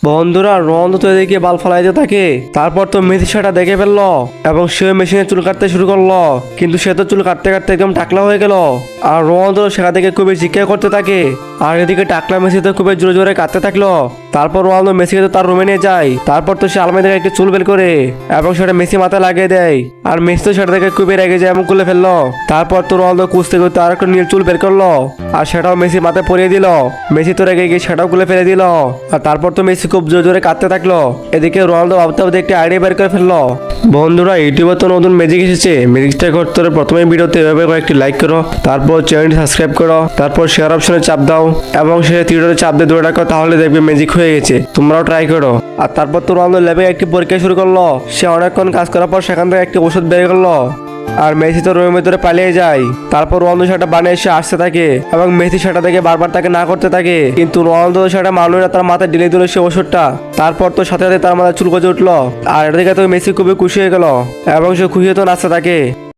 বন্ধুরা রোনালদো তো এদিকে বাল ফালাইতে থাকে। তারপর তো মেসি সেটা দেখে ফেললো এবং সে মেশিনে চুল কাটতে শুরু করলো, কিন্তু সে তো চুল কাটতে কাটতে একদম টাকলা হয়ে গেল। আর রোনালদো সেটা থেকে খুবই চিৎকার করতে থাকে। আর এদিকে টাকলা মেসি তো খুবই জোরে জোরে কাটতে থাকলো। তারপর রোনালদো মেসিকে তো তার রুমে নিয়ে যায়। তারপর তো সে আলমারি থেকে একটা চুল বের করে এবং সেটা মেসি মাথায় লাগিয়ে দেয়। আর মেসি তো সেটা থেকে খুবই রেগে যায় এবং খুলে ফেললো। তারপর তো রোনালদো কুস্তি করতে আর একটা নীল চুল বের করলো আর সেটাও মেসি মাথায় পরিয়ে দিল। মেসি তো রেগে গিয়ে সেটাও খুলে ফেলে দিল। আর তারপর তো মেসি খুব জোরে জোরে কাঁদতে থাকলো। এদিকে রোনালদো ভাবতে ভাবতে একটা আইডিয়া বের করে ফেললো। বন্ধুরা ইউটিউবে তো নতুন ম্যাজিক এসেছে। ম্যাজিকটা করতে হলে প্রথমে ভিডিওতে এভাবে কয়েকটি লাইক করো, তারপর চ্যানেলটি সাবস্ক্রাইব করো, তারপর শেয়ার অপশনে চাপ দাও এবং সে তীরে চাপ দিয়ে ধরে রাখো, তাহলে দেখবে ম্যাজিক হয়ে গেছে। তোমরাও ট্রাই করো। আর তারপর তো রোনালদো ল্যাবে একটি পরীক্ষা শুরু করলো। সে অনেকক্ষণ কাজ করার পর সেখান থেকে একটি ওষুধ বের করলো আর মেসি তো রুমের ভিতরে পালিয়ে যায়। তারপর রোনালদো সেটা বানিয়ে এসে আসতে থাকে এবং মেসি সেটা থেকে বারবার তাকে না করতে থাকে, কিন্তু রোনালদো সেটা মানুষরা তার মাথায় ঢেলে দিল সে ওষুধটা। তারপর তো সাথে সাথে তার মাথায় চুল গজে উঠলো। আর এটা দেখে তো মেসি খুবই খুশি হয়ে গেল এবং সে খুশি তো নাচতে থাকে।